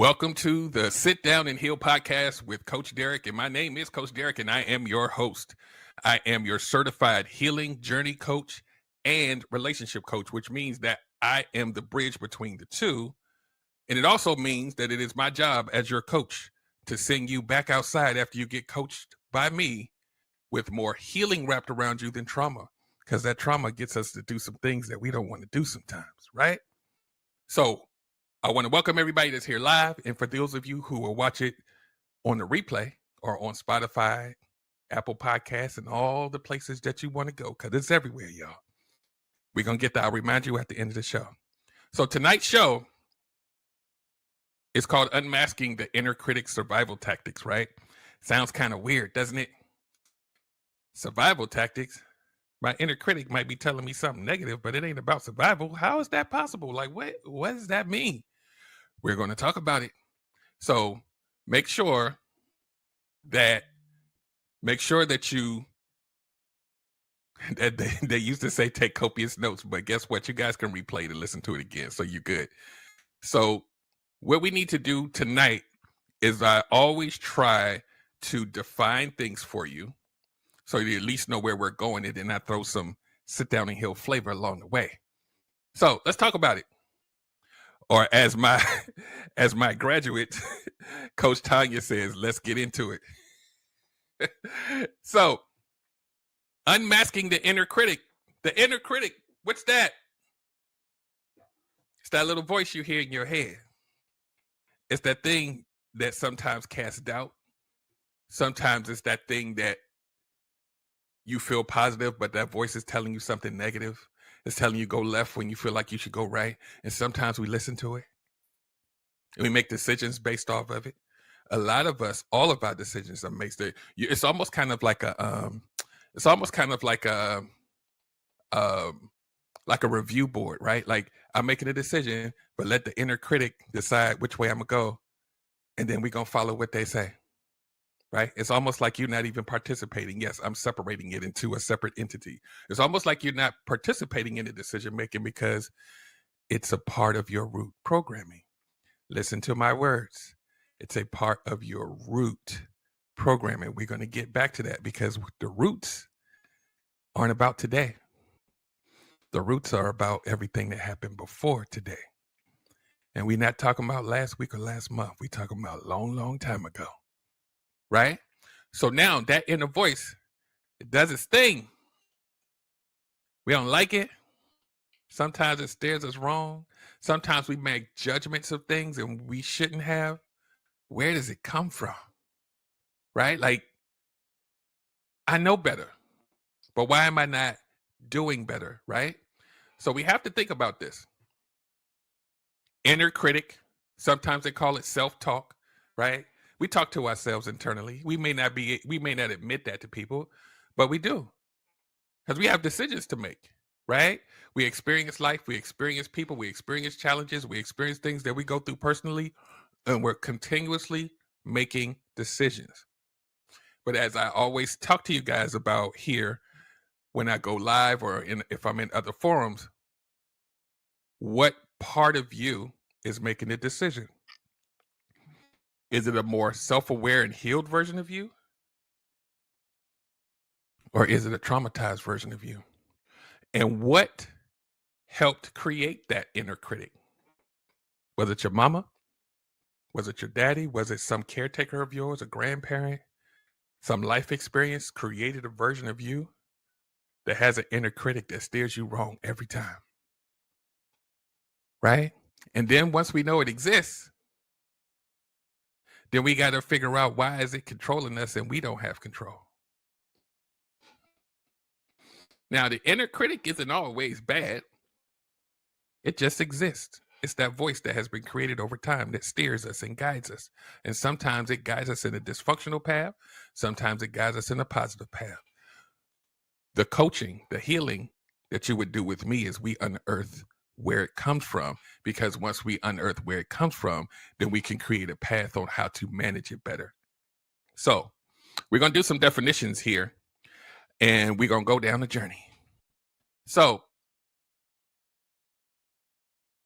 Welcome to the Sit Down and Heal podcast with Coach Derek. And my name is Coach Derek, and I am your host. I am your certified healing journey coach and relationship coach, which means that I am the bridge between the two. And it also means that it is my job as your coach to send you back outside after you get coached by me with more healing wrapped around you than trauma, because that trauma gets us to do some things that we don't want to do sometimes, right? So I want to welcome everybody that's here live. And for those of you who will watch it on the replay or on Spotify, Apple Podcasts, and all the places that you want to go, because it's everywhere, y'all. We're going to get that. I'll remind you at the end of the show. So tonight's show is called Unmasking the Inner Critic Survival Tactics, right? Sounds kind of weird, doesn't it? Survival tactics. My inner critic might be telling me something negative, but it ain't about survival. How is that possible? Like, what does that mean? We're going to talk about it. So make sure that you, that they used to say take copious notes, but guess what? You guys can replay to listen to it again. So you're good. So what we need to do tonight is I always try to define things for you so you at least know where we're going, and then I throw some sit down and heal flavor along the way. So let's talk about it. Or as my graduate, Coach Tanya says, let's get into it. So, unmasking the inner critic. The inner critic, what's that? It's that little voice you hear in your head. It's that thing that sometimes casts doubt. Sometimes it's that thing that you feel positive, but that voice is telling you something negative. It's telling you go left when you feel like you should go right. And sometimes we listen to it and we make decisions based off of it. A lot of us, all of our decisions are based. It's almost kind of like a review board, right? Like I'm making a decision, but let the inner critic decide which way I'm gonna go, and then we're gonna follow what they say. Right? It's almost like you're not even participating. Yes, I'm separating it into a separate entity. It's almost like you're not participating in the decision making because it's a part of your root programming. Listen to my words. It's a part of your root programming. We're going to get back to that because the roots aren't about today. The roots are about everything that happened before today. And we're not talking about last week or last month. We're talking about a long, long time ago. Right? So now that inner voice, it does its thing. We don't like it. Sometimes it steers us wrong. Sometimes we make judgments of things and we shouldn't have. Where does it come from? Right? Like, I know better, but why am I not doing better? Right? So we have to think about this. Inner critic, sometimes they call it self-talk, right? We talk to ourselves internally. We may not admit that to people, but we do. Because we have decisions to make, right? We experience life, we experience people, we experience challenges, we experience things that we go through personally, and we're continuously making decisions. But as I always talk to you guys about here, when I go live or if I'm in other forums, what part of you is making the decision? Is it a more self-aware and healed version of you? Or is it a traumatized version of you? And what helped create that inner critic? Was it your mama? Was it your daddy? Was it some caretaker of yours, a grandparent? Some life experience created a version of you that has an inner critic that steers you wrong every time. Right? And then once we know it exists, then we got to figure out why is it controlling us and we don't have control. Now, the inner critic isn't always bad. It just exists. It's that voice that has been created over time that steers us and guides us. And sometimes it guides us in a dysfunctional path. Sometimes it guides us in a positive path. The coaching, the healing that you would do with me is we unearth where it comes from, because once we unearth where it comes from, then we can create a path on how to manage it better. So we're going to do some definitions here and we're going to go down the journey. So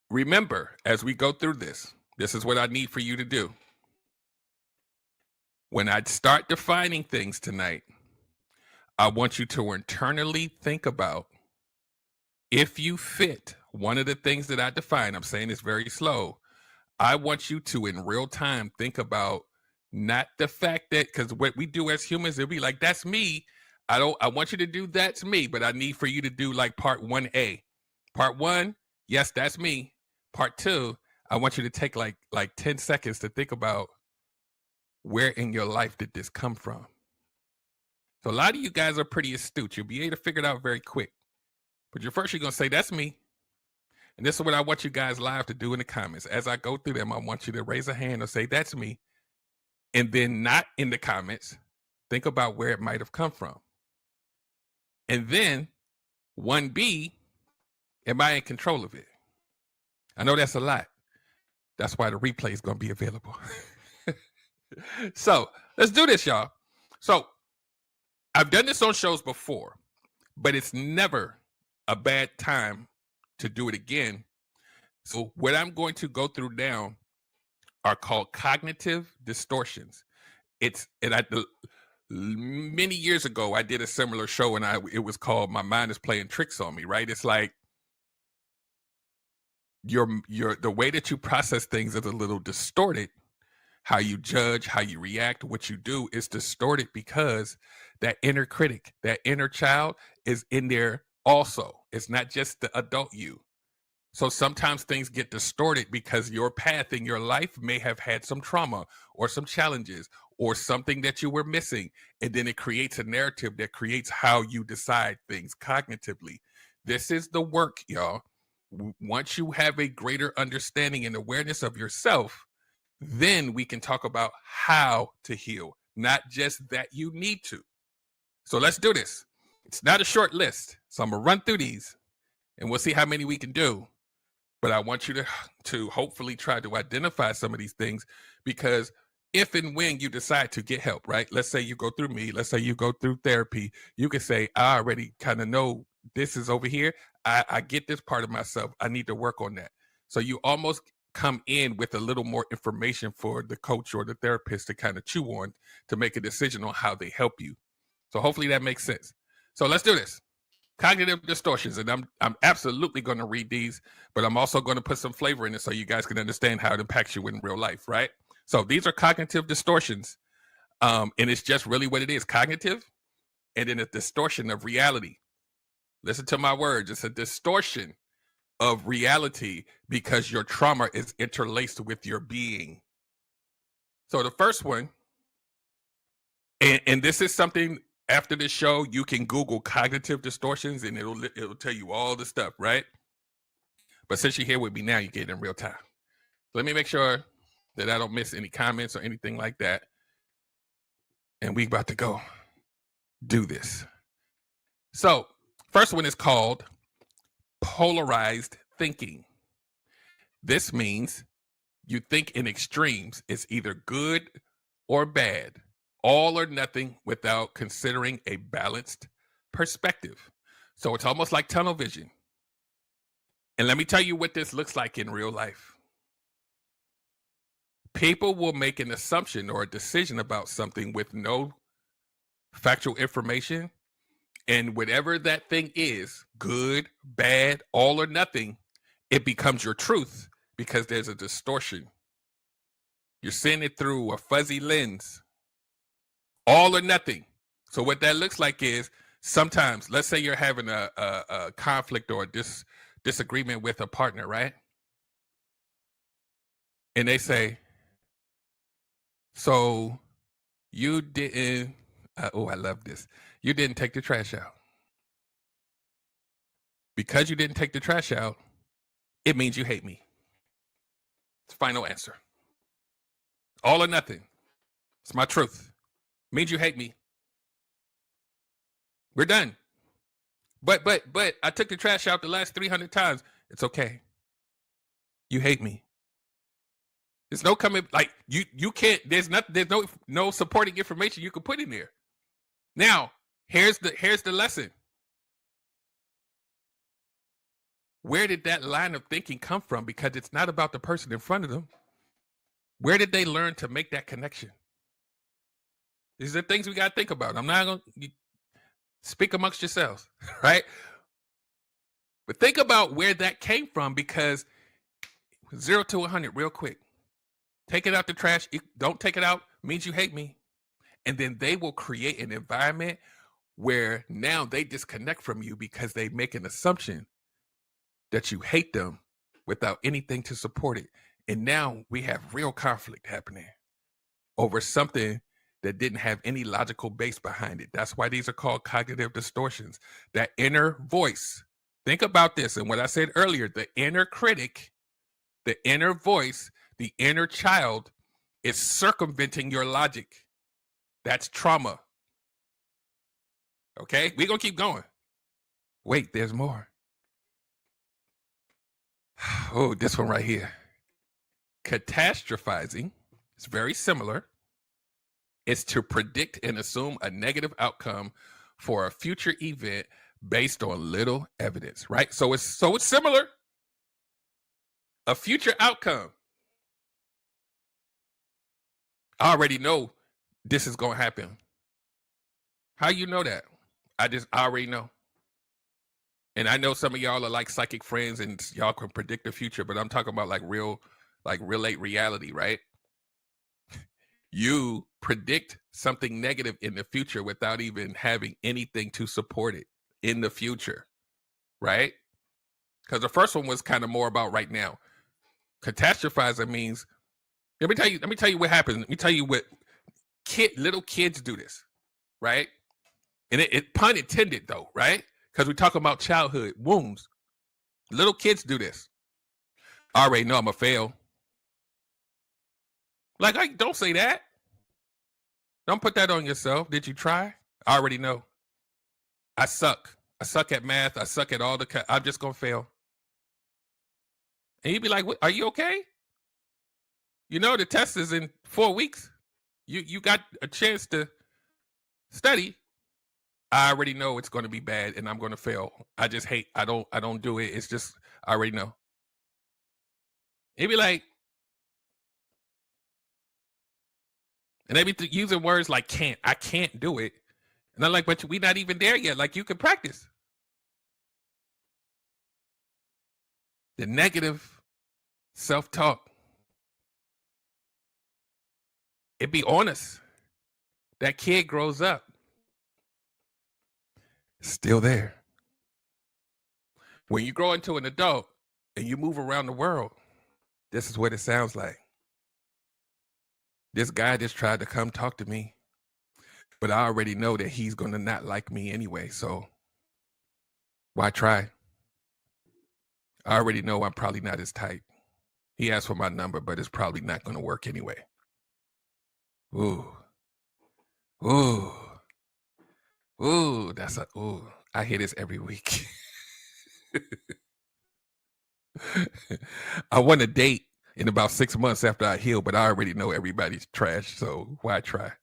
remember, as we go through this, This is what I need for you to do. When I start defining things tonight, I want you to internally think about if you fit one of the things that I define. I'm saying it's very slow. I want you to, in real time, think about not the fact that, because what we do as humans, it'll be like, that's me. I want you to do that's me, but I need for you to do like part 1A. Part 1, yes, that's me. Part 2, I want you to take like 10 seconds to think about where in your life did this come from. So a lot of you guys are pretty astute. You'll be able to figure it out very quick. But you're going to say, that's me. And this is what I want you guys live to do in the comments. As I go through them, I want you to raise a hand or say, that's me. And then not in the comments, think about where it might have come from. And then 1B, am I in control of it? I know that's a lot. That's why the replay is going to be available. So let's do this, y'all. So I've done this on shows before, but it's never a bad time to do it again. So what I'm going to go through now are called cognitive distortions. Many years ago, I did a similar show, and it was called "My Mind is Playing Tricks on Me." Right? It's like the way that you process things is a little distorted. How you judge, how you react, what you do is distorted because that inner critic, that inner child is in there also. It's not just the adult you. So sometimes things get distorted because your path in your life may have had some trauma or some challenges or something that you were missing. And then it creates a narrative that creates how you decide things cognitively. This is the work, y'all. Once you have a greater understanding and awareness of yourself, then we can talk about how to heal, not just that you need to. So let's do this. It's not a short list. So I'm going to run through these and we'll see how many we can do. But I want you to hopefully try to identify some of these things, because if and when you decide to get help, right? Let's say you go through me. Let's say you go through therapy. You can say, I already kind of know this is over here. I get this part of myself. I need to work on that. So you almost come in with a little more information for the coach or the therapist to kind of chew on to make a decision on how they help you. So hopefully that makes sense. So let's do this. Cognitive distortions, and I'm absolutely going to read these, but I'm also going to put some flavor in it so you guys can understand how it impacts you in real life, right? So these are cognitive distortions, and it's just really what it is: cognitive, and then a distortion of reality. Listen to my words; it's a distortion of reality because your trauma is interlaced with your being. So the first one, and this is something. After this show, you can Google cognitive distortions and it'll tell you all the stuff, right? But since you're here with me now, you get it in real time. Let me make sure that I don't miss any comments or anything like that. And we about to go do this. So first one is called polarized thinking. This means you think in extremes. It's either good or bad, all or nothing, without considering a balanced perspective. So it's almost like tunnel vision. And let me tell you what this looks like in real life. People will make an assumption or a decision about something with no factual information. And whatever that thing is, good, bad, all or nothing, it becomes your truth because there's a distortion. You're seeing it through a fuzzy lens. All or nothing. So what that looks like is sometimes, let's say you're having a conflict or a disagreement with a partner, right? And they say, so you didn't, I love this. You didn't take the trash out. Because you didn't take the trash out, it means you hate me. It's final answer. All or nothing. It's my truth. Means you hate me. We're done. But I took the trash out the last 300 times. It's okay. You hate me. There's no coming, like you can't, there's no supporting information you can put in there. Now, here's the lesson. Where did that line of thinking come from? Because it's not about the person in front of them. Where did they learn to make that connection? These are things we got to think about. I'm not going to speak amongst yourselves, right? But think about where that came from, because 0 to 100 real quick. Take it out the trash. Don't take it out means you hate me. And then they will create an environment where now they disconnect from you because they make an assumption that you hate them without anything to support it. And now we have real conflict happening over something that didn't have any logical base behind it. That's why these are called cognitive distortions. That inner voice. Think about this. And what I said earlier, the inner critic, the inner voice, the inner child is circumventing your logic. That's trauma. Okay, we're going to keep going. Wait, there's more. Oh, this one right here. Catastrophizing is very similar. It's to predict and assume a negative outcome for a future event based on little evidence, right? So it's similar. A future outcome. I already know this is going to happen. How you know that? I already know. And I know some of y'all are like psychic friends and y'all can predict the future, but I'm talking about like relate reality, right? You predict something negative in the future without even having anything to support it in the future, right? Because the first one was kind of more about right now. Catastrophizing means, let me tell you what happens. Let me tell you what little kids do this, right? And it pun intended though, right? Because we're talking about childhood wounds. Little kids do this. I already know I'm going to fail. Like, don't say that. Don't put that on yourself. Did you try? I already know. I suck. I suck at math. I suck at all I'm just going to fail. And you'd be like, what, are you okay? You know, the test is in 4 weeks. You got a chance to study. I already know it's going to be bad and I'm going to fail. I just hate, I don't do it. It's just, I already know. It'd be like, and they be using words like can't. I can't do it. And I'm like, but we not even there yet. Like, you can practice. The negative self-talk. It be honest. That kid grows up. Still there. When you grow into an adult and you move around the world, this is what it sounds like. This guy just tried to come talk to me, but I already know that he's going to not like me anyway, so why try? I already know I'm probably not his type. He asked for my number, but it's probably not going to work anyway. Ooh. Ooh. Ooh, I hear this every week. I want a date in about 6 months after I heal, but I already know everybody's trash, so why try?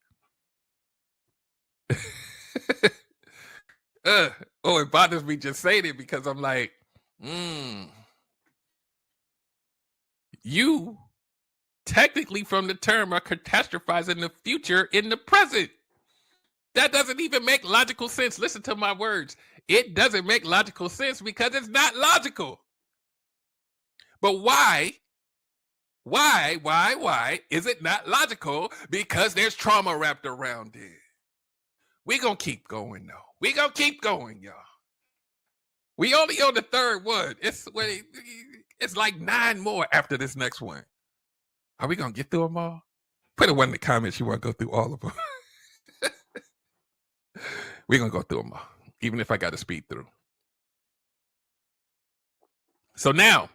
It bothers me just saying it because I'm like, you technically from the term are catastrophizing the future in the present. That doesn't even make logical sense. Listen to my words. It doesn't make logical sense because it's not logical. But why? Why is it not logical? Because there's trauma wrapped around it. We're going to keep going, though. We're going to keep going, y'all. We only on the third one. It's like 9 more after this next one. Are we going to get through them all? Put a one in the comments you want to go through all of them. We're going to go through them all, even if I got to speed through. So now,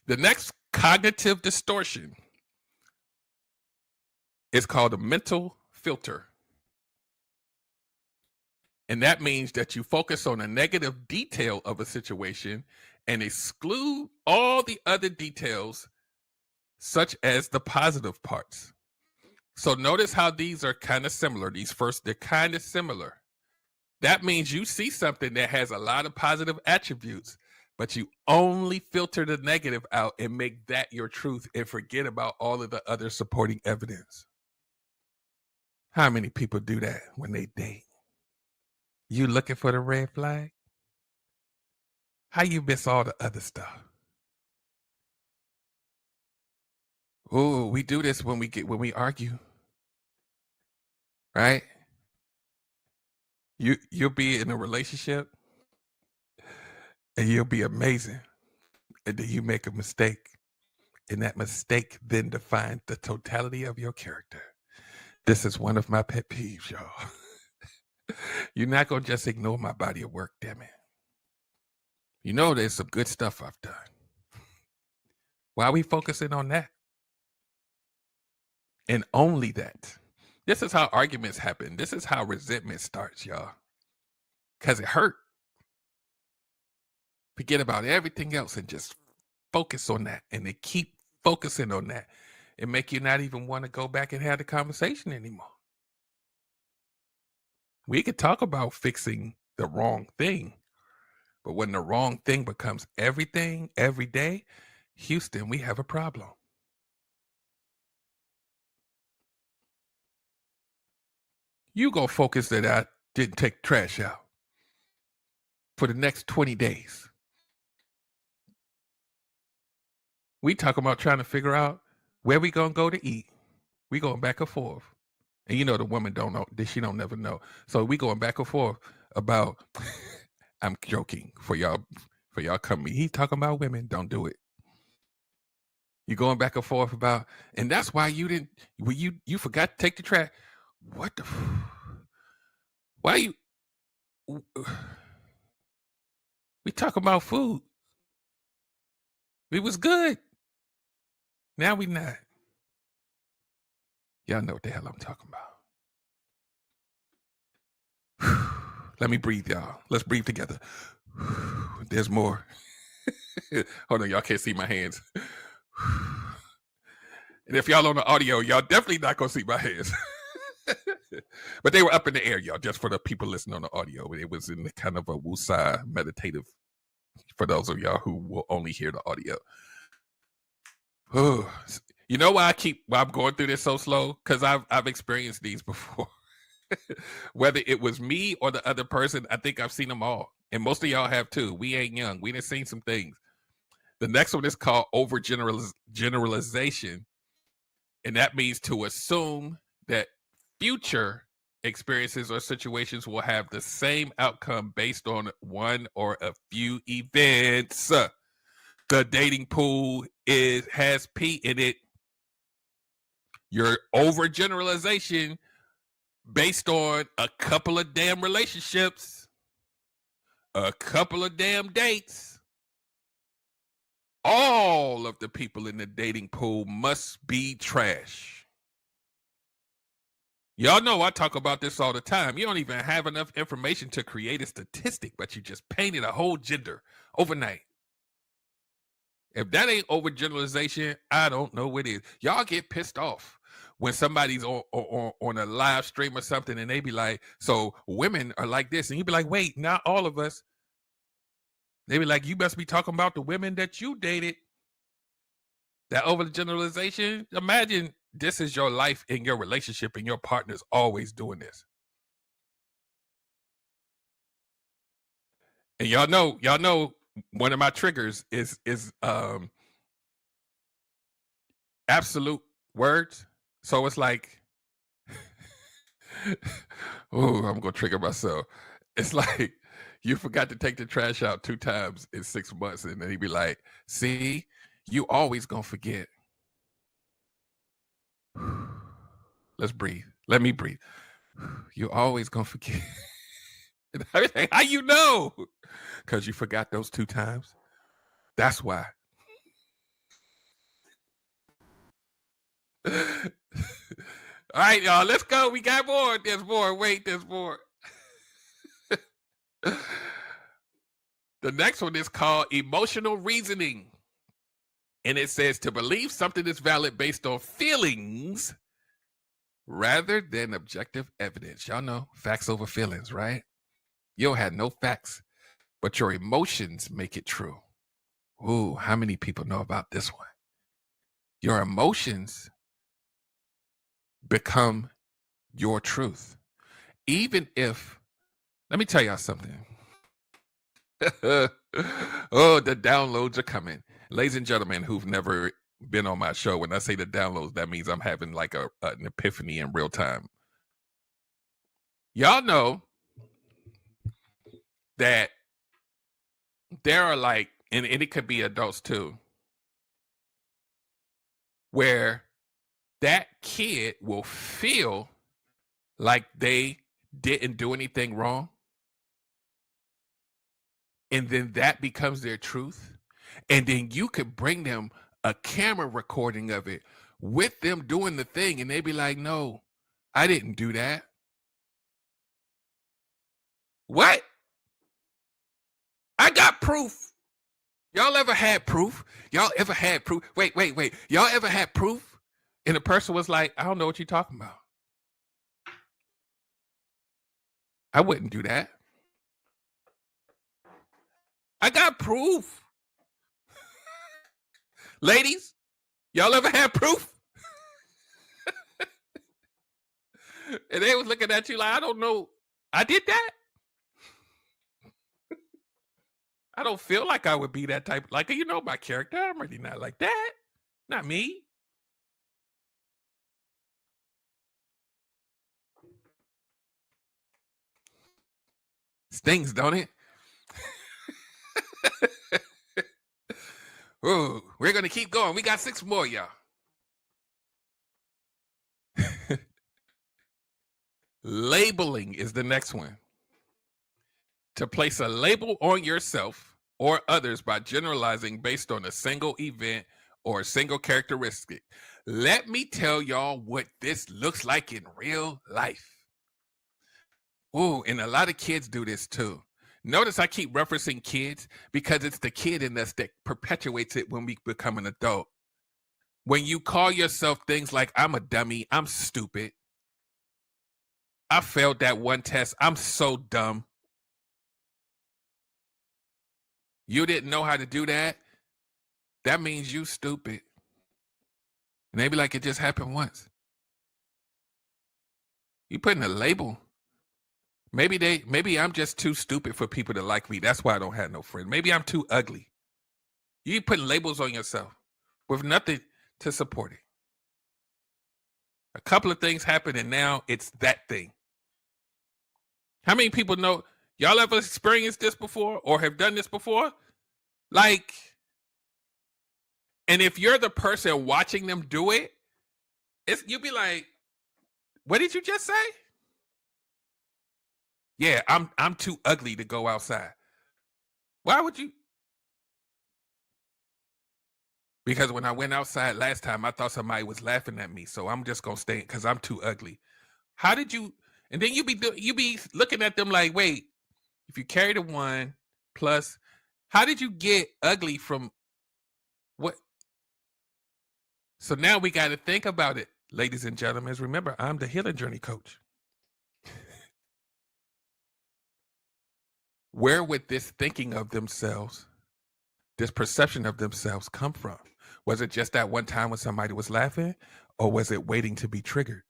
the next cognitive distortion is called a mental filter. And that means that you focus on a negative detail of a situation and exclude all the other details, such as the positive parts. So notice how these are kind of similar. They're kind of similar. That means you see something that has a lot of positive attributes, but you only filter the negative out and make that your truth and forget about all of the other supporting evidence. How many people do that when they date? You looking for the red flag? How you miss all the other stuff? Oh, we do this when we argue, right? You'll be in a relationship and you'll be amazing. And then you make a mistake. And that mistake then defines the totality of your character. This is one of my pet peeves, y'all. You're not gonna just ignore my body of work, damn it. You know there's some good stuff I've done. Why are we focusing on that? And only that. This is how arguments happen. This is how resentment starts, y'all. Because it hurt. Forget about everything else and just focus on that. And they keep focusing on that. It make you not even want to go back and have the conversation anymore. We could talk about fixing the wrong thing. But when the wrong thing becomes everything, every day, Houston, we have a problem. You go focus that I didn't take the trash out for the next 20 days. We talking about trying to figure out where we gonna go to eat. We going back and forth. And you know the woman don't know, she don't never know. So we going back and forth about I'm joking for y'all coming. He talking about women, don't do it. You're going back and forth about, and that's why you forgot to take the trash. What the why you we talking about food. We was good. Now we not. Y'all know what the hell I'm talking about. Let me breathe, y'all. Let's breathe together. There's more. Hold on, y'all can't see my hands. And if y'all on the audio, y'all definitely not gonna see my hands. But they were up in the air, y'all, just for the people listening on the audio. It was in the kind of a woosah meditative for those of y'all who will only hear the audio. You know why I'm going through this so slow? Because I've experienced these before. Whether it was me or the other person, I think I've seen them all. And most of y'all have too. We ain't young. We done seen some things. The next one is called overgeneralization. And that means to assume that future experiences or situations will have the same outcome based on one or a few events. The dating pool has P in it. Your overgeneralization based on a couple of damn relationships, a couple of damn dates. All of the people in the dating pool must be trash. Y'all know I talk about this all the time. You don't even have enough information to create a statistic, but you just painted a whole gender overnight. If that ain't overgeneralization, I don't know what is. Y'all get pissed off when somebody's on a live stream or something and they be like, so women are like this. And you be like, wait, not all of us. They be like, you must be talking about the women that you dated. That overgeneralization, imagine this is your life in your relationship and your partner's always doing this. And y'all know one of my triggers is absolute words. So it's like, oh, I'm gonna trigger myself. It's like you forgot to take the trash out 2 times in 6 months, and then he'd be like, see, you always gonna forget. Let's breathe. Let me breathe. You always gonna forget. How you know? Because you forgot those 2 times. That's why. All right, y'all, let's go. We got more. There's more. Wait, there's more. The next one is called emotional reasoning. And it says to believe something is valid based on feelings rather than objective evidence. Y'all know facts over feelings, right? You don't have no facts, but your emotions make it true. Ooh, how many people know about this one? Your emotions become your truth. Even if, let me tell y'all something. Oh, the downloads are coming. Ladies and gentlemen who've never been on my show, when I say the downloads, that means I'm having like an epiphany in real time. Y'all know that there are like, and it could be adults too, where that kid will feel like they didn't do anything wrong. And then that becomes their truth. And then you could bring them a camera recording of it with them doing the thing. And they be like, no, I didn't do that. What? I got proof. Y'all ever had proof? Y'all ever had proof? Wait. Y'all ever had proof? And the person was like, I don't know what you're talking about. I wouldn't do that. I got proof. Ladies, y'all ever had proof? And they was looking at you like, I don't know. I did that. I don't feel like I would be that type. Like, you know my character. I'm really not like that. Not me. Stings, don't it? Ooh, we're going to keep going. We got 6 more, y'all. Labeling is the next one. To place a label on yourself or others by generalizing based on a single event or a single characteristic. Let me tell y'all what this looks like in real life. Ooh, and a lot of kids do this too. Notice I keep referencing kids because it's the kid in us that perpetuates it when we become an adult. When you call yourself things like, I'm a dummy, I'm stupid, I failed that one test, I'm so dumb. You didn't know how to do that? That means you stupid. And they be like, it just happened once. You putting a label. Maybe I'm just too stupid for people to like me. That's why I don't have no friends. Maybe I'm too ugly. You putting labels on yourself with nothing to support it. A couple of things happen and now it's that thing. How many people know y'all ever experienced this before or have done this before? Like, and if you're the person watching them do it, you'll be like, what did you just say? Yeah, I'm too ugly to go outside. Why would you? Because when I went outside last time, I thought somebody was laughing at me, so I'm just gonna stay because I'm too ugly. How did you? And then you be looking at them like, wait, if you carry the 1 plus, how did you get ugly from what? So now we got to think about it, ladies and gentlemen. Remember, I'm the healing journey coach. Where would this thinking of themselves, this perception of themselves come from? Was it just that one time when somebody was laughing, or was it waiting to be triggered?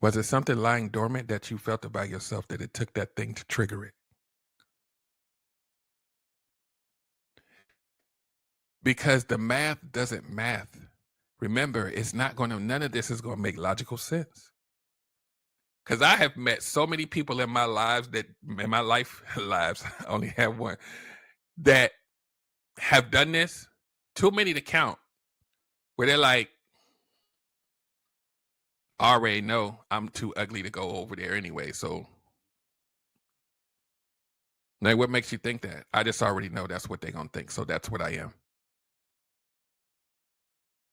Was it something lying dormant that you felt about yourself that it took that thing to trigger it? Because the math doesn't math. Remember, it's not going to, none of this is going to make logical sense. Because I have met so many people in my lives lives, I only have one, that have done this, too many to count, where they're like, I already know I'm too ugly to go over there anyway. So, like, what makes you think that? I just already know that's what they're going to think. So that's what I am.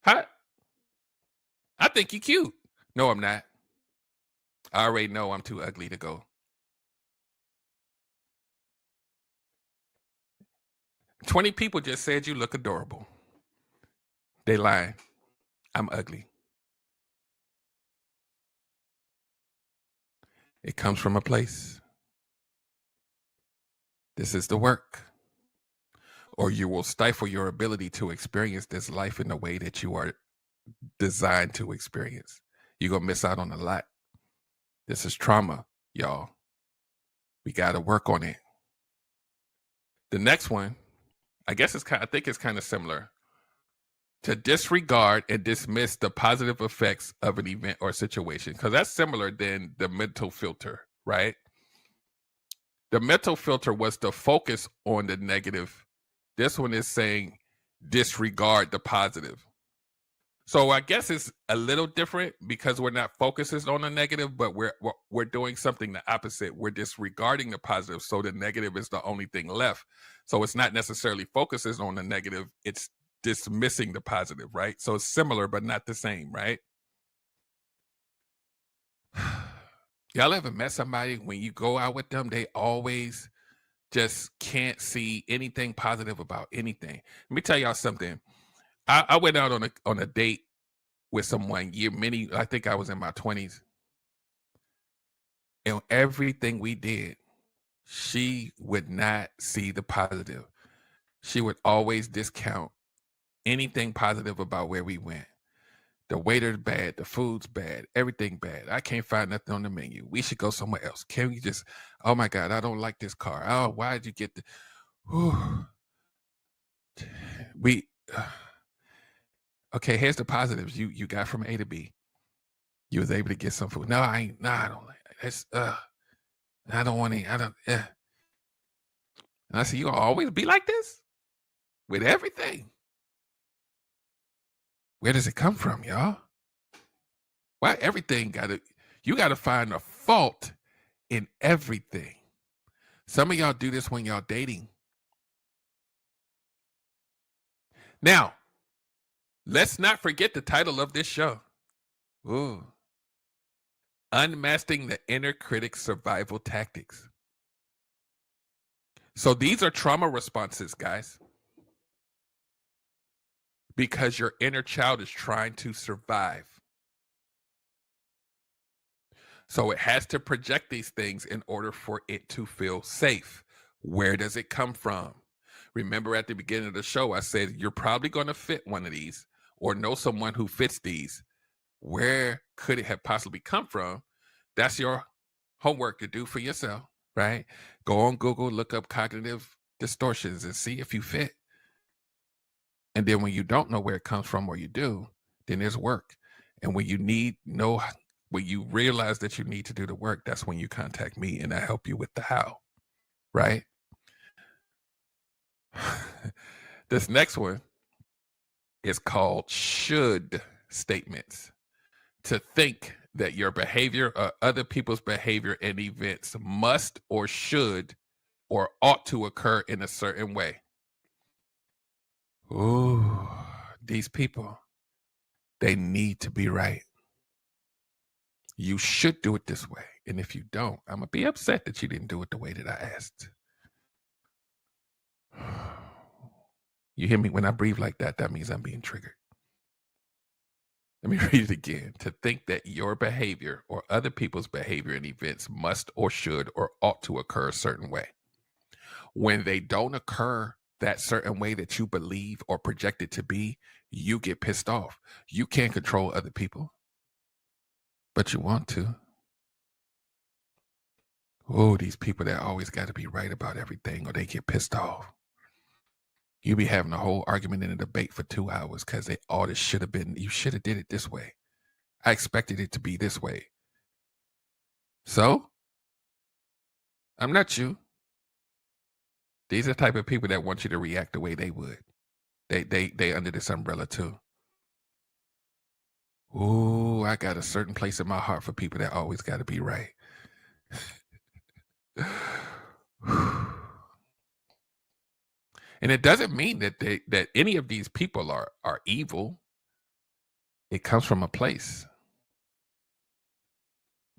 How? I think you cute. No, I'm not. I already know I'm too ugly to go. 20 people just said you look adorable. They lying. I'm ugly. It comes from a place. This is the work. Or you will stifle your ability to experience this life in the way that you are designed to experience. You're going to miss out on a lot. This is trauma, y'all. We got to work on it. The next one, I think it's kind of similar. To disregard and dismiss the positive effects of an event or situation, because that's similar than the mental filter, right? The mental filter was to focus on the negative. This one is saying disregard the positive. So I guess it's a little different because we're not focusing on the negative, but we're doing something the opposite. We're disregarding the positive, so the negative is the only thing left. So it's not necessarily focuses on the negative, it's dismissing the positive, right? So it's similar but not the same, right? Y'all ever met somebody when you go out with them, they always just can't see anything positive about anything? Let me tell y'all something. I went out on a date with someone I think I was in my 20s. And everything we did, she would not see the positive. She would always discount anything positive about where we went. The waiter's bad, the food's bad, everything bad. I can't find nothing on the menu. We should go somewhere else. Can we just, oh my God, I don't like this car. Oh, why did you get the, whew. Okay, here's the positives you got from A to B. You was able to get some food. No, I don't like it. It's, I don't want any, And I said, you gonna always be like this? With everything? Where does it come from, y'all? Why everything you gotta find a fault in everything. Some of y'all do this when y'all dating. Now, let's not forget the title of this show. Ooh. Unmasking the Inner Critic Survival Tactics. So these are trauma responses, guys. Because your inner child is trying to survive. So it has to project these things in order for it to feel safe. Where does it come from? Remember at the beginning of the show, I said, you're probably going to fit one of these or know someone who fits these. Where could it have possibly come from? That's your homework to do for yourself, right? Go on Google, look up cognitive distortions and see if you fit. And then when you don't know where it comes from or you do, then there's work. And when when you realize that you need to do the work, that's when you contact me and I help you with the how, right? This next one is called should statements. To think that your behavior or other people's behavior and events must or should or ought to occur in a certain way. Ooh, these people, they need to be right. You should do it this way. And if you don't, I'm going to be upset that you didn't do it the way that I asked. You hear me? When I breathe like that, that means I'm being triggered. Let me read it again. To think that your behavior or other people's behavior and events must or should or ought to occur a certain way. When they don't occur that certain way that you believe or project it to be, you get pissed off. You can't control other people, but you want to. Oh, these people that always got to be right about everything or they get pissed off. You be having a whole argument in a debate for 2 hours because this should have been, you should have did it this way. I expected it to be this way. So, I'm not you. These are the type of people that want you to react the way they would. They under this umbrella too. Ooh, I got a certain place in my heart for people that always got to be right. And it doesn't mean that any of these people are evil. It comes from a place.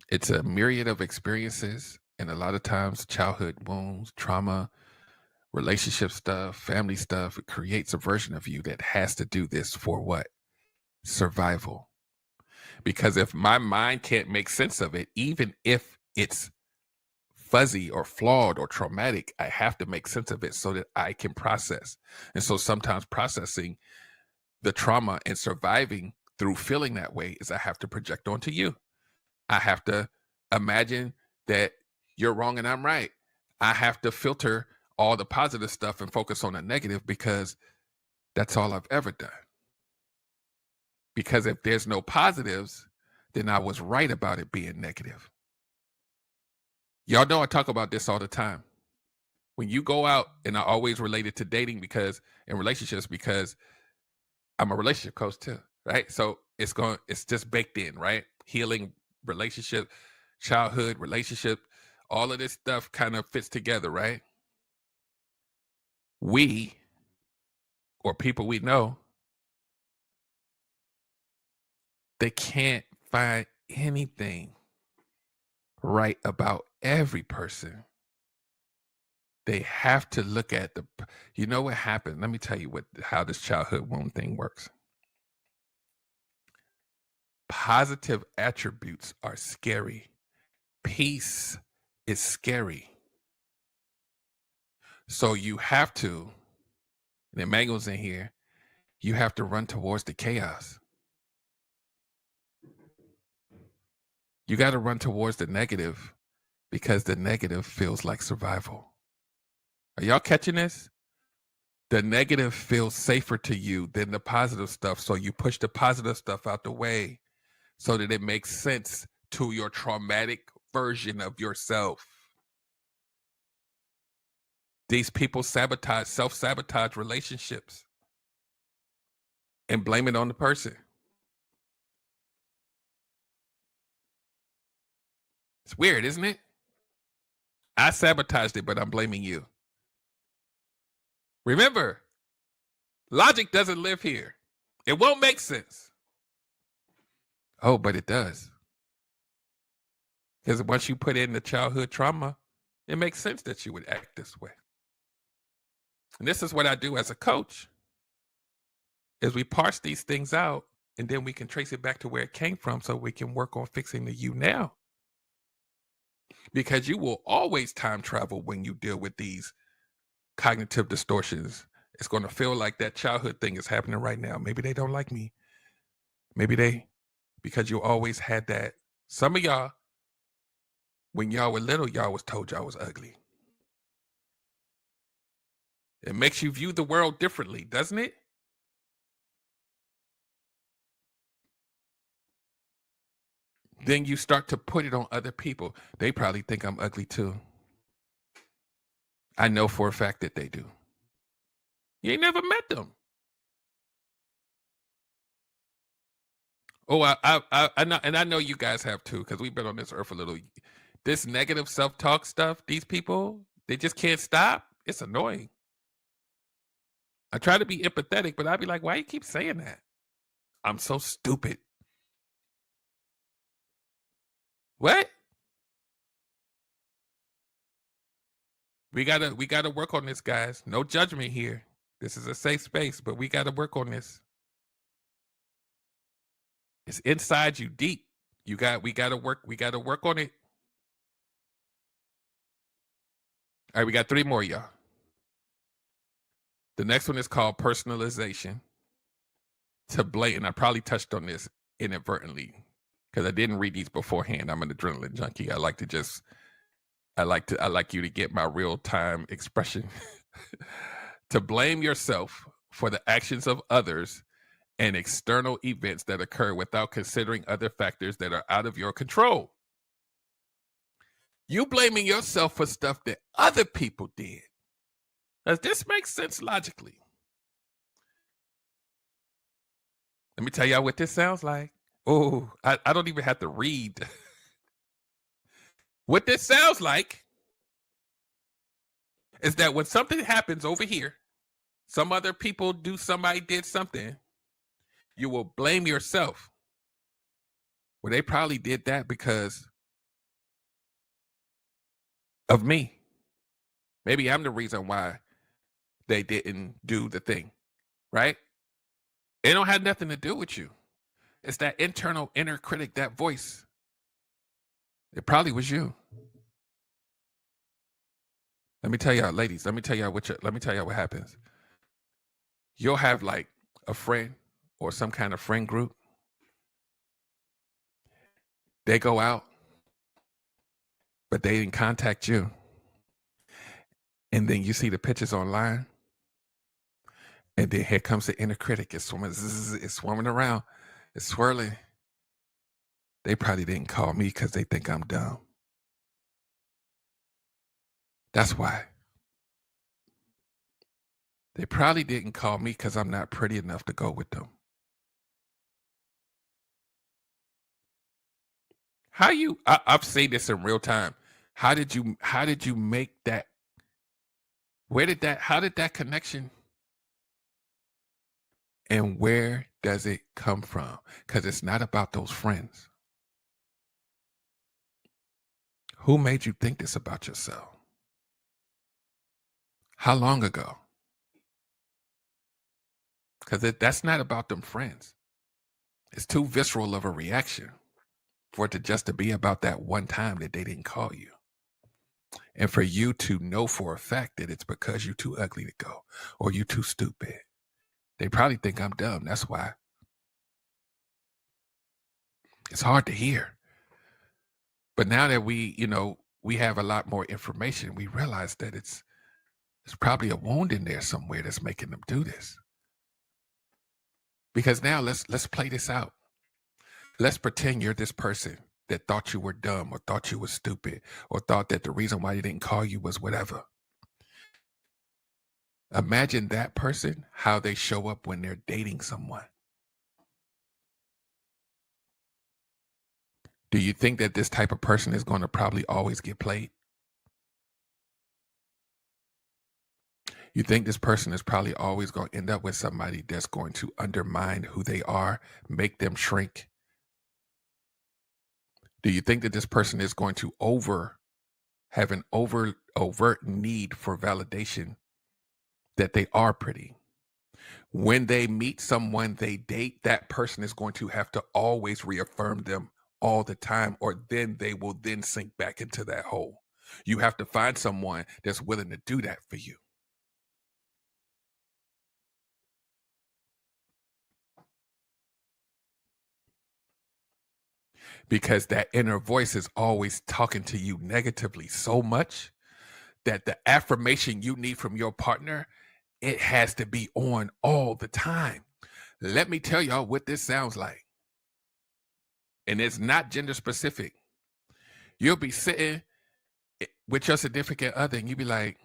It's a myriad of experiences, and a lot of times childhood wounds, trauma, relationship stuff, family stuff. It creates a version of you that has to do this for what? Survival. Because if my mind can't make sense of it, even if it's fuzzy or flawed or traumatic, I have to make sense of it so that I can process. And so sometimes processing the trauma and surviving through feeling that way is I have to project onto you. I have to imagine that you're wrong and I'm right. I have to filter all the positive stuff and focus on the negative because that's all I've ever done. Because if there's no positives, then I was right about it being negative. Y'all know I talk about this all the time. When you go out, and I always relate it to dating because in relationships, because I'm a relationship coach too, right? So it's just baked in, right? Healing relationship, childhood relationship, all of this stuff kind of fits together, right? We or people we know, they can't find anything right about every person. They have to look at you know what happened? Let me tell you how this childhood wound thing works. Positive attributes are scary. Peace is scary. So you have to, and Emmanuel's in here, you have to run towards the chaos. You got to run towards the negative because the negative feels like survival. Are y'all catching this? The negative feels safer to you than the positive stuff. So you push the positive stuff out the way so that it makes sense to your traumatic version of yourself. These people self-sabotage relationships and blame it on the person. It's weird, isn't it? I sabotaged it, but I'm blaming you. Remember, logic doesn't live here. It won't make sense. Oh, but it does. Because once you put in the childhood trauma, it makes sense that you would act this way. And this is what I do as a coach, is we parse these things out and then we can trace it back to where it came from so we can work on fixing the you now. Because you will always time travel when you deal with these cognitive distortions. It's going to feel like that childhood thing is happening right now. Maybe they don't like me. Maybe because you always had that. Some of y'all, when y'all were little, y'all was told y'all was ugly. It makes you view the world differently, doesn't it? Then you start to put it on other people. They probably think I'm ugly too. I know for a fact that they do. You ain't never met them. Oh, I know, and I know you guys have too, because we've been on this earth a little. This negative self-talk stuff, these people, they just can't stop. It's annoying. I try to be empathetic, but I'd be like, why you keep saying that? I'm so stupid. What? We gotta work on this, guys. No judgment here. This is a safe space, but we gotta work on this. It's inside you deep. We gotta work on it. All right, we got 3 more, y'all. The next one is called personalization. To blatant, I probably touched on this inadvertently because I didn't read these beforehand. I'm an adrenaline junkie. I like you to get my real time expression. To blame yourself for the actions of others and external events that occur without considering other factors that are out of your control. You blaming yourself for stuff that other people did. Does this make sense logically? Let me tell y'all what this sounds like. Oh, I don't even have to read. What this sounds like is that when something happens over here, some other people do, somebody did something, you will blame yourself. Well, they probably did that because of me. Maybe I'm the reason why they didn't do the thing, right? It don't have nothing to do with you. It's that internal inner critic, that voice. It probably was you. Let me tell y'all, ladies, let me tell y'all what happens. You'll have like a friend or some kind of friend group. They go out, but they didn't contact you. And then you see the pictures online. And then here comes the inner critic. It's swimming, it's swarming around. It's swirling. They probably didn't call me because they think I'm dumb. That's why. They probably didn't call me because I'm not pretty enough to go with them. I've seen this in real time. How did you make that? How did that connection, and where does it come from? Because it's not about those friends. Who made you think this about yourself? How long ago? Because that's not about them friends. It's too visceral of a reaction for it to just to be about that one time that they didn't call you. And for you to know for a fact that it's because you're too ugly to go or you too stupid. They probably think I'm dumb. That's why. It's hard to hear. But now that we have a lot more information, we realize that it's probably a wound in there somewhere that's making them do this. Because now let's play this out. Let's pretend you're this person that thought you were dumb or thought you were stupid or thought that the reason why they didn't call you was whatever. Imagine that person, how they show up when they're dating someone. Do you think that this type of person is going to probably always get played? You think this person is probably always going to end up with somebody that's going to undermine who they are, make them shrink? Do you think that this person is going to have an overt need for validation that they are pretty? When they meet someone they date, that person is going to have to always reaffirm them all the time, or then they will then sink back into that hole. You have to find someone that's willing to do that for you. Because that inner voice is always talking to you negatively so much that the affirmation you need from your partner, it has to be on all the time. Let me tell y'all what this sounds like. And it's not gender specific. You'll be sitting with your significant other and you be like,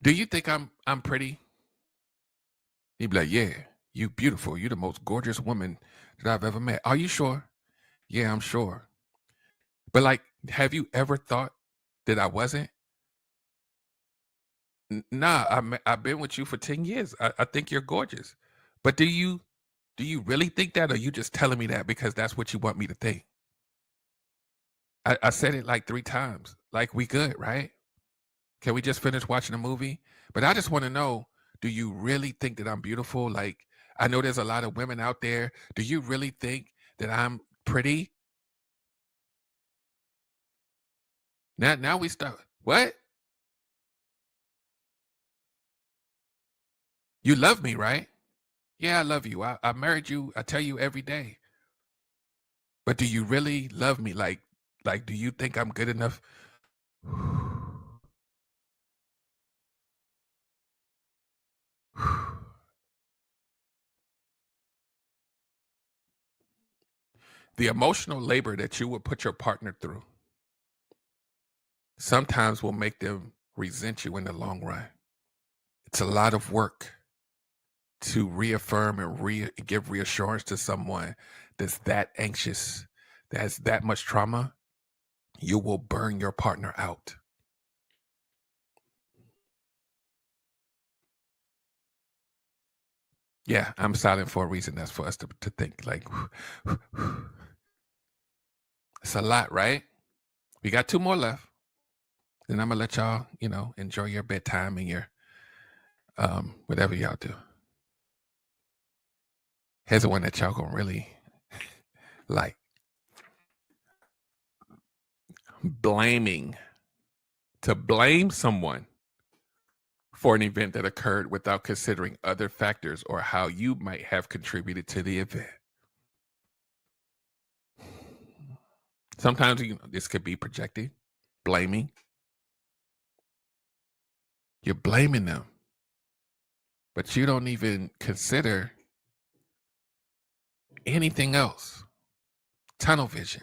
do you think I'm pretty? He'd be like, yeah, you beautiful. You're the most gorgeous woman that I've ever met. Are you sure? Yeah, I'm sure. But like, have you ever thought that I wasn't? Nah, I've been with you for 10 years. I think you're gorgeous. But do you really think that, or are you just telling me that because that's what you want me to think? I said it like 3 times. Like, we good, right? Can we just finish watching a movie? But I just want to know, do you really think that I'm beautiful? Like, I know there's a lot of women out there. Do you really think that I'm pretty? Now we start. What? You love me, right? Yeah, I love you. I married you. I tell you every day. But do you really love me? Like, do you think I'm good enough? The emotional labor that you would put your partner through sometimes will make them resent you in the long run. It's a lot of work to reaffirm and give reassurance to someone that's that anxious, that has that much trauma. You will burn your partner out. Yeah, I'm silent for a reason. That's for us to think like, it's a lot, right? We got 2 more left. Then I'm gonna let y'all, enjoy your bedtime and your whatever y'all do. Here's the one that y'all gonna really like. blaming, to blame someone for an event that occurred without considering other factors or how you might have contributed to the event. Sometimes this could be projecting, blaming. You're blaming them, but you don't even consider anything else. Tunnel vision.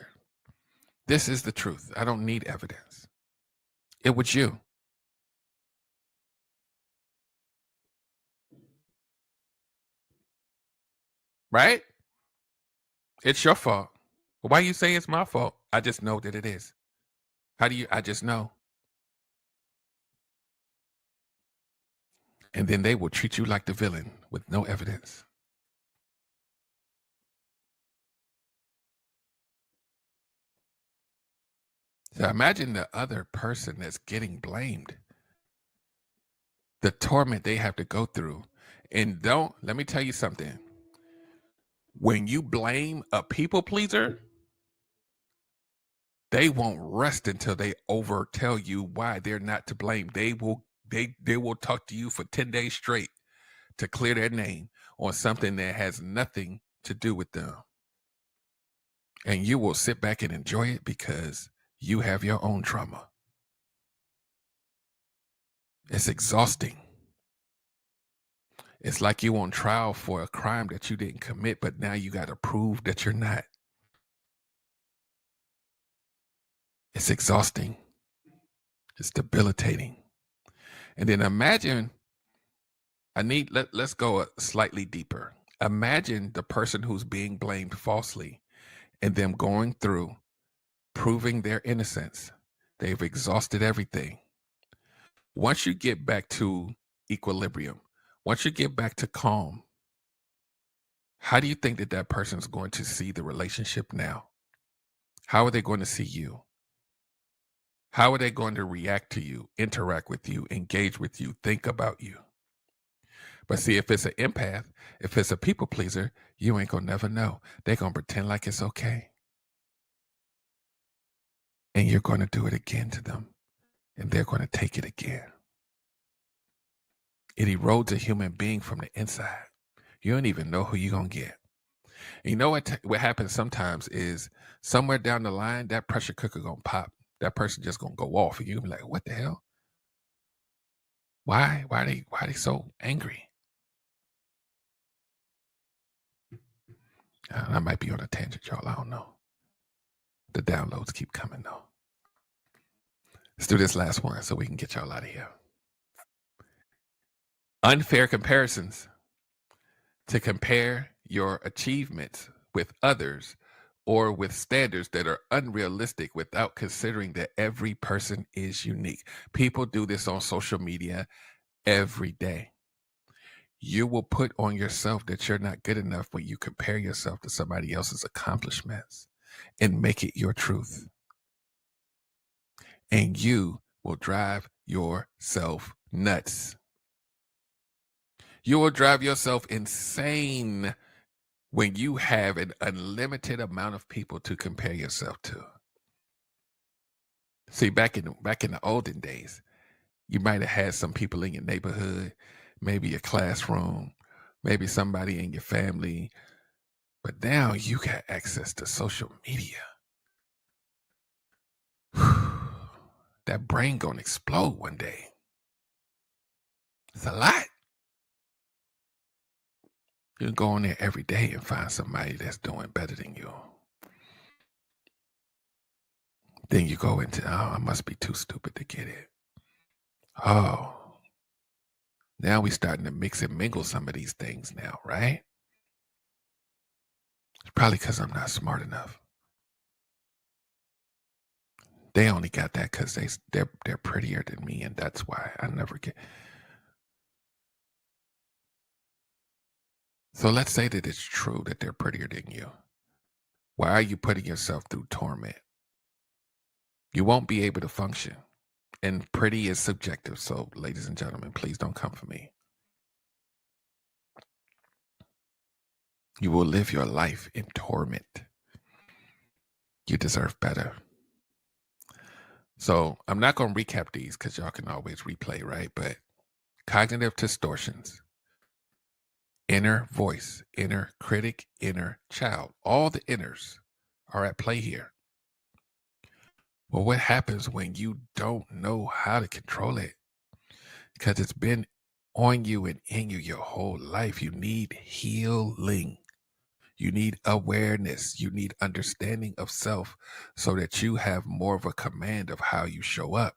This is the truth. I don't need evidence. It was you. Right? It's your fault. Why you say it's my fault? I just know that it is. How do you? I just know. And then they will treat you like the villain with no evidence. So imagine the other person that's getting blamed, the torment they have to go through. And let me tell you something. When you blame a people pleaser, they won't rest until they over tell you why they're not to blame. They will talk to you for 10 days straight to clear their name on something that has nothing to do with them. And you will sit back and enjoy it because you have your own trauma. It's exhausting. It's like you on trial for a crime that you didn't commit, but now you got to prove that you're not. It's exhausting. It's debilitating. And then imagine, let's go slightly deeper. Imagine the person who's being blamed falsely and them going through proving their innocence. They've exhausted everything. Once you get back to equilibrium, once you get back to calm, how do you think that person's going to see the relationship now? How are they going to see you? How are they going to react to you, interact with you, engage with you, think about you? But see, if it's an empath, if it's a people pleaser, you ain't gonna never know. They're gonna pretend like it's okay. And you're gonna do it again to them. And they're gonna take it again. It erodes a human being from the inside. You don't even know who you're gonna get. And you know what happens sometimes is somewhere down the line, that pressure cooker gonna pop. That person just gonna go off, and you be like, "What the hell? Why are they so angry?" I might be on a tangent, y'all. I don't know. The downloads keep coming though. Let's do this last one so we can get y'all out of here. Unfair comparisons. To compare your achievements with others or with standards that are unrealistic without considering that every person is unique. People do this on social media every day. You will put on yourself that you're not good enough when you compare yourself to somebody else's accomplishments and make it your truth. And you will drive yourself nuts. You will drive yourself insane when you have an unlimited amount of people to compare yourself to. See, back in the olden days, you might have had some people in your neighborhood, maybe your classroom, maybe somebody in your family, but now you got access to social media. That brain gonna explode one day. It's a lot. You can go on there every day and find somebody that's doing better than you. Then you go into, oh, I must be too stupid to get it. Oh, now we starting to mix and mingle some of these things now, right? It's probably because I'm not smart enough. They only got that because they're prettier than me, and that's why I never get. So let's say that it's true that they're prettier than you. Why are you putting yourself through torment? You won't be able to function. And pretty is subjective. So, ladies and gentlemen, please don't come for me. You will live your life in torment. You deserve better. So I'm not going to recap these because y'all can always replay, right? But cognitive distortions, inner voice, inner critic, inner child, all the inners are at play here. Well, what happens when you don't know how to control it? Because it's been on you and in you your whole life. You need healing. You need awareness. You need understanding of self so that you have more of a command of how you show up.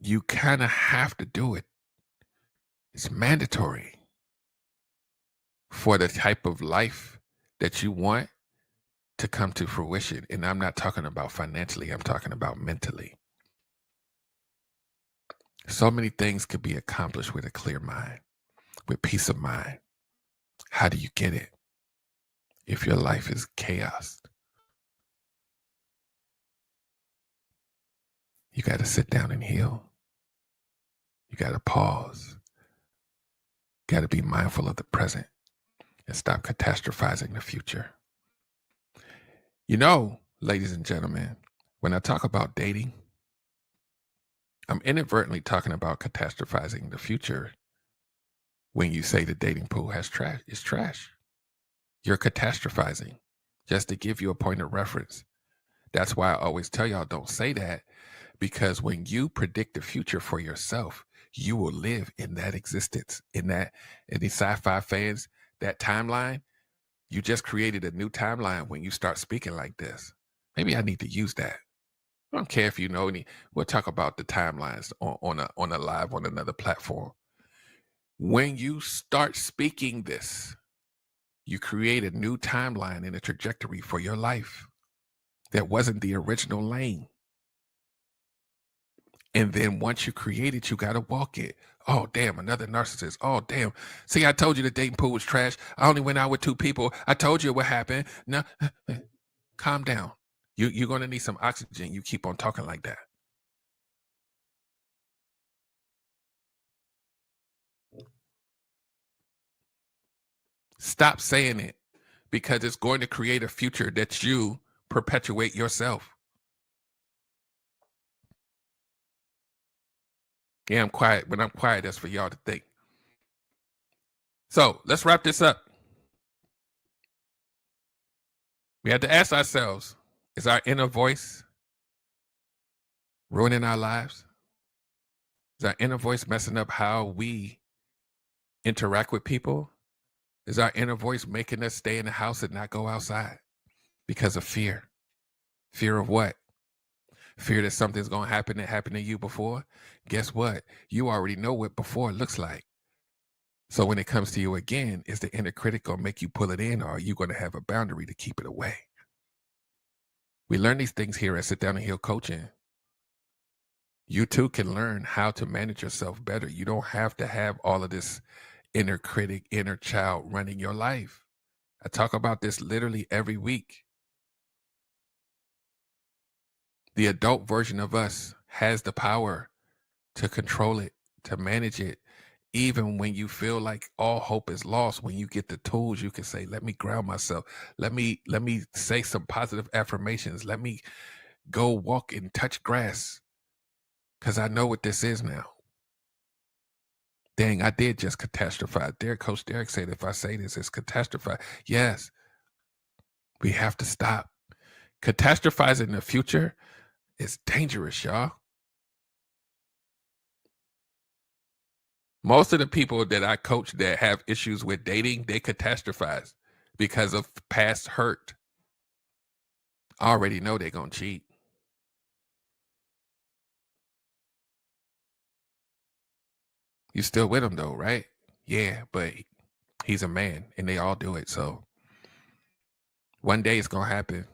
You kind of have to do it. It's mandatory for the type of life that you want to come to fruition. And I'm not talking about financially, I'm talking about mentally. So many things could be accomplished with a clear mind, with peace of mind. How do you get it if your life is chaos? You got to sit down and heal. You got to pause. You got to be mindful of the present and stop catastrophizing the future. You know, ladies and gentlemen, when I talk about dating, I'm inadvertently talking about catastrophizing the future when you say the dating pool has trash. It's trash. You're catastrophizing. Just to give you a point of reference. That's why I always tell y'all don't say that, because when you predict the future for yourself, you will live in that existence, in that, in the sci-fi fans, that timeline. You just created a new timeline when you start speaking like this. Maybe I need to use that. I don't care if you know any. We'll talk about the timelines on a live on another platform. When you start speaking this, you create a new timeline and a trajectory for your life that wasn't the original lane. And then once you create it, you got to walk it. Oh, damn, another narcissist. Oh, damn. See, I told you the dating pool was trash. I only went out with 2 people. I told you what happened. No, calm down. You're going to need some oxygen. You keep on talking like that. Stop saying it, because it's going to create a future that you perpetuate yourself. Yeah, I'm quiet. When I'm quiet, that's for y'all to think. So let's wrap this up. We have to ask ourselves, is our inner voice ruining our lives? Is our inner voice messing up how we interact with people? Is our inner voice making us stay in the house and not go outside because of fear? Fear of what? Fear that something's going to happen that happened to you before? Guess what? You already know what before looks like. So when it comes to you again, is the inner critic going to make you pull it in, or are you going to have a boundary to keep it away? We learn these things here at Sit Down and Heal Coaching. You too can learn how to manage yourself better. You don't have to have all of this inner critic, inner child running your life. I talk about this literally every week. The adult version of us has the power to control it, to manage it. Even when you feel like all hope is lost, when you get the tools, you can say, let me ground myself. Let me say some positive affirmations. Let me go walk and touch grass, because I know what this is now. Dang, I did just catastrophize. Coach Derek said, if I say this, it's catastrophize. Yes, we have to stop. Catastrophizing the future is dangerous, y'all. Most of the people that I coach that have issues with dating, they catastrophize because of past hurt. I already know they're going to cheat. You still with him though, right? Yeah, but he's a man and they all do it. So one day it's going to happen.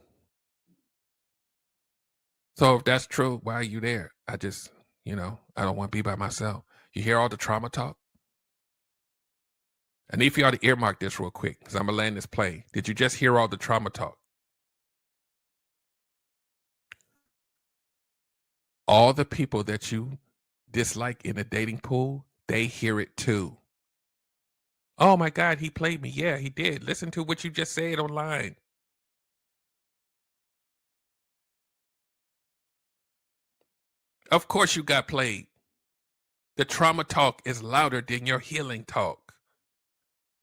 So if that's true, why are you there? I just, I don't want to be by myself. You hear all the trauma talk? I need for y'all to earmark this real quick because I'm going to land this plane. Did you just hear all the trauma talk? All the people that you dislike in a dating pool, they hear it too. Oh my God, he played me. Yeah, he did. Listen to what you just said online. Of course you got played. The trauma talk is louder than your healing talk.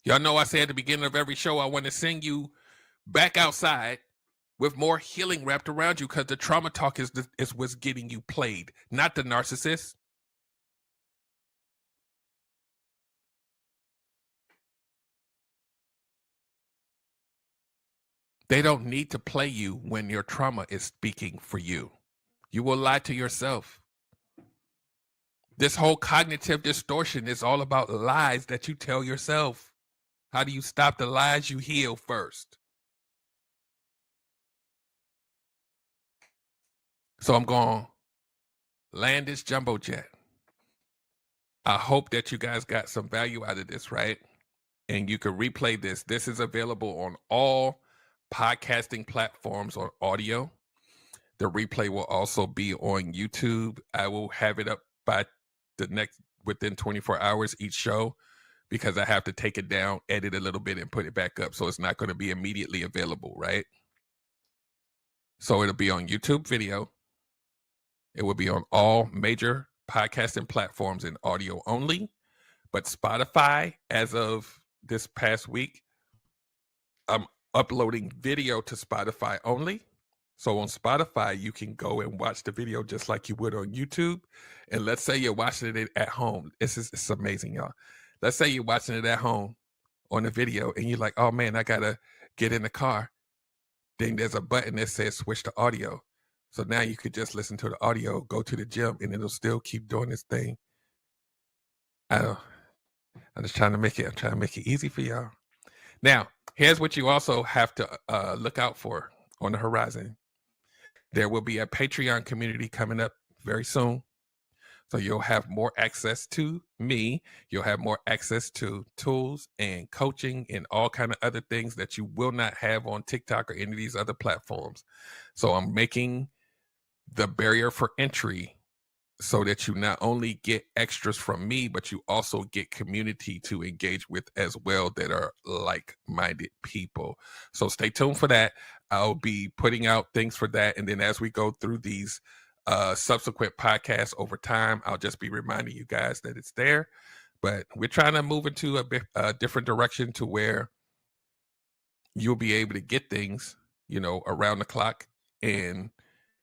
Y'all know I say at the beginning of every show, I want to send you back outside with more healing wrapped around you, because the trauma talk is what's getting you played, not the narcissist. They don't need to play you when your trauma is speaking for you. You will lie to yourself. This whole cognitive distortion is all about lies that you tell yourself. How do you stop the lies? You heal first. So I'm going to land this jumbo jet. I hope that you guys got some value out of this, right? And you can replay this. This is available on all podcasting platforms on audio. The replay will also be on YouTube. I will have it up by within 24 hours each show, because I have to take it down, edit a little bit, and put it back up. So it's not going to be immediately available, right? So it'll be on YouTube video. It will be on all major podcasting platforms in audio only. But Spotify, as of this past week, I'm uploading video to Spotify only. So on Spotify, you can go and watch the video just like you would on YouTube. And let's say you're watching it at home. It's amazing, y'all. Let's say you're watching it at home on the video and you're like, oh man, I gotta get in the car. Then there's a button that says switch to audio. So now you could just listen to the audio, go to the gym, and it'll still keep doing this thing. I'm just trying to make it easy for y'all. Now, here's what you also have to look out for on the horizon. There will be a Patreon community coming up very soon. So you'll have more access to me. You'll have more access to tools and coaching and all kind of other things that you will not have on TikTok or any of these other platforms. So I'm making the barrier for entry so that you not only get extras from me, but you also get community to engage with as well that are like-minded people. So stay tuned for that. I'll be putting out things for that. And then as we go through these subsequent podcasts over time, I'll just be reminding you guys that it's there. But we're trying to move into a different direction to where you'll be able to get things, around the clock, and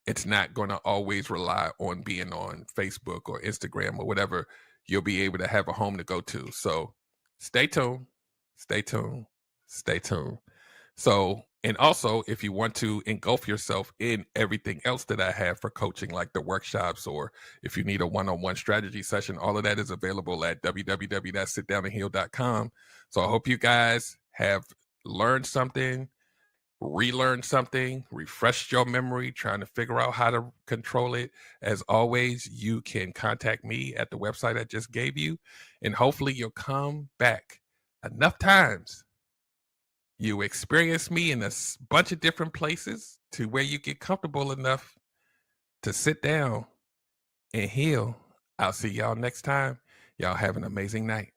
it's not going to always rely on being on Facebook or Instagram or whatever. You'll be able to have a home to go to. So stay tuned, stay tuned, stay tuned. So, and also, if you want to engulf yourself in everything else that I have for coaching, like the workshops, or if you need a one-on-one strategy session, all of that is available at www.sitdownandheal.com. So I hope you guys have learned something, relearn something, refresh your memory, trying to figure out how to control it. As always, you can contact me at the website I just gave you, and hopefully you'll come back enough times. You experience me in a bunch of different places to where you get comfortable enough to sit down and heal. I'll see y'all next time. Y'all have an amazing night.